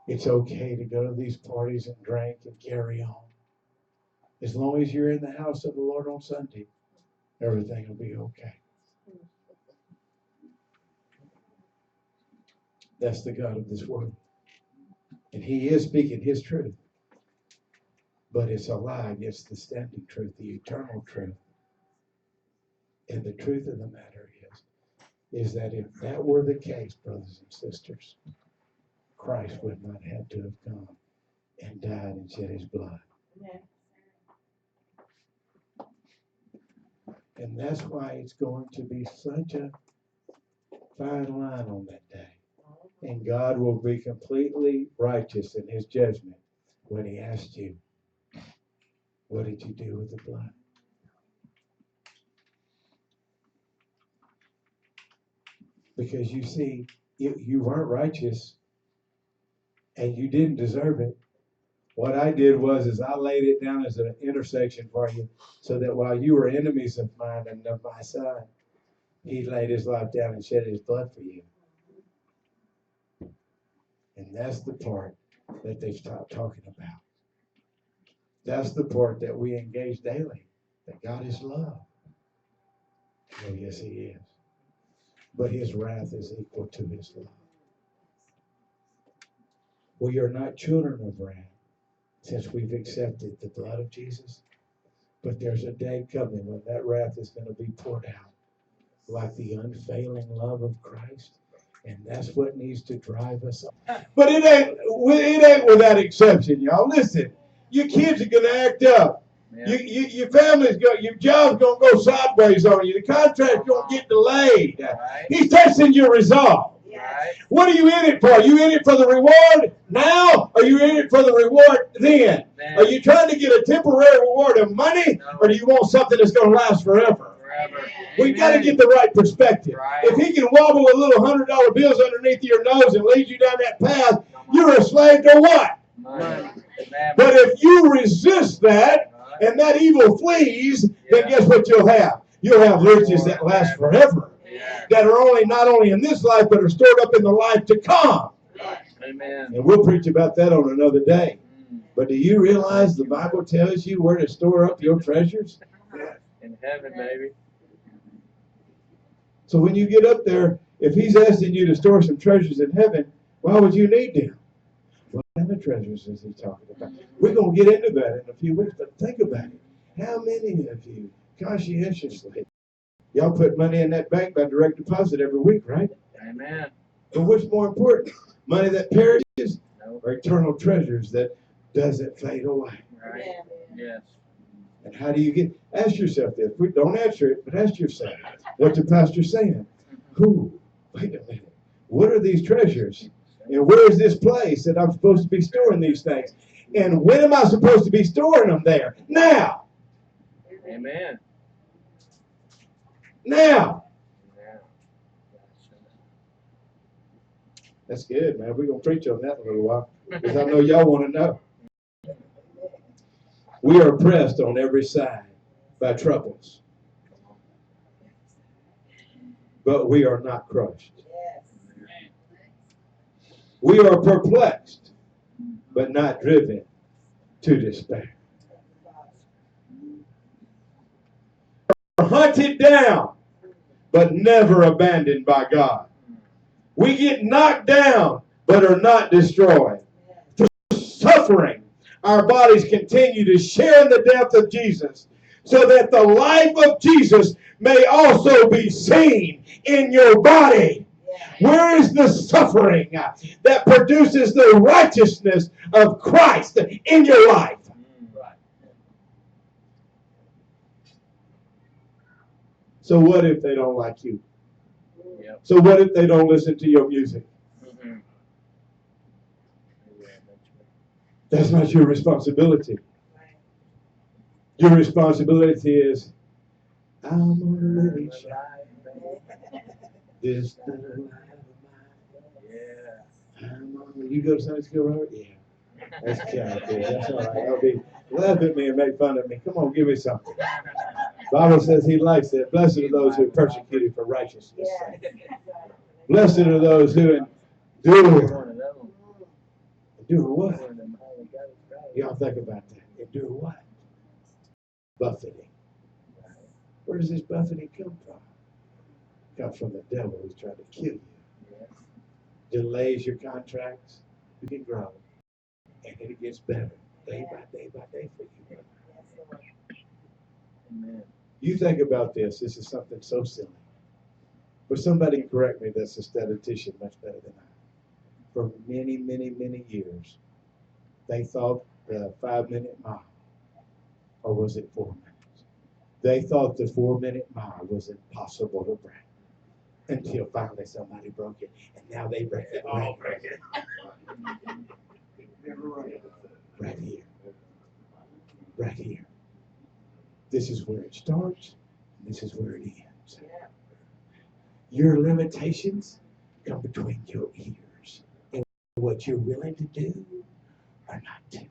It's okay to go to these parties and drink and carry on. As long as you're in the house of the Lord on Sunday, everything will be okay. That's the God of this world. And he is speaking his truth. But it's a lie against the standing truth, the eternal truth. And the truth of the matter is that if that were the case, brothers and sisters, Christ would not have to have come and died and shed his blood. And that's why it's going to be such a fine line on that day. And God will be completely righteous in his judgment when he asks you, what did you do with the blood? Because you see, you weren't righteous and you didn't deserve it. What I did was I laid it down as an intersection for you so that while you were enemies of mine and of my son, he laid his life down and shed his blood for you. And that's the part that they stopped talking about. That's the part that we engage daily, that God is love. Oh, yes, he is. But his wrath is equal to his love. We are not children of wrath since we've accepted the blood of Jesus. But there's a day coming when that wrath is going to be poured out like the unfailing love of Christ. And that's what needs to drive us on. But it ain't without exception, y'all. Listen, your kids are going to act up. Yeah. Your family's going, your job's going to go sideways on you. The contract's going to get delayed. Right. He's testing your resolve. Right. What are you in it for? Are you in it for the reward now? Or are you in it for the reward then? Man. Are you trying to get a temporary reward of money? No. Or do you want something that's going to last forever? We've got to get the right perspective. Right. If he can wobble a little $100 bills underneath your nose and lead you down that path, you're a slave to what? Money. But if you resist that and that evil flees, then guess what you'll have? You'll have riches that last forever. That are only not only in this life, but are stored up in the life to come. Amen. And we'll preach about that on another day. But do you realize the Bible tells you where to store up your treasures? In heaven, baby. So when you get up there, if he's asking you to store some treasures in heaven, why would you need them? What kind of treasures is he talking about? We're going to get into that in a few weeks, but think about it. How many of you conscientiously, y'all put money in that bank by direct deposit every week, right? Amen. But what's more important? Money that perishes or eternal treasures that doesn't fade away? Right. Yes. And how do you get? Ask yourself this. We don't answer it, but ask yourself. What's the pastor saying? Who? Wait a minute. What are these treasures? And where is this place that I'm supposed to be storing these things? And when am I supposed to be storing them there? Now. Amen. Now. That's good, man. We're going to preach on that in a little while because I know y'all want to know. We are oppressed on every side by troubles, but we are not crushed. We are perplexed, but not driven to despair. We are hunted down, but never abandoned by God. We get knocked down, but are not destroyed. Through suffering, our bodies continue to share in the death of Jesus, so that the life of Jesus may also be seen in your body. Where is the suffering that produces the righteousness of Christ in your life? So what if they don't like you? So what if they don't listen to your music? That's not your responsibility. Your responsibility is, I'm going to live and shine. This little life of mine. You go to Sunday school, Robert? Yeah. That's kind of good. That's all right. I'll be laugh at me and make fun of me. Come on, give me something. Bible says he likes it. Blessed are those who are persecuted for righteousness' sake. Blessed are those who endure Endure what? Y'all think about that. Endure what? Buffeting. Where does this buffeting come from? It comes from the devil who's trying to kill you. Yes. Delays your contracts. You can grow. And it gets better day by day by day for you. Amen. You think about this. This is something so silly. But somebody can correct me that's a statistician much better than I. For many, many, many years, they thought the 5-minute mile, or was it 4 minutes? They thought the 4-minute mile was impossible to break. Until finally somebody broke it. And now they break it right here. Right here. Right here. This is where it starts, and this is where it ends. Your limitations come between your ears and what you're willing to do or not do.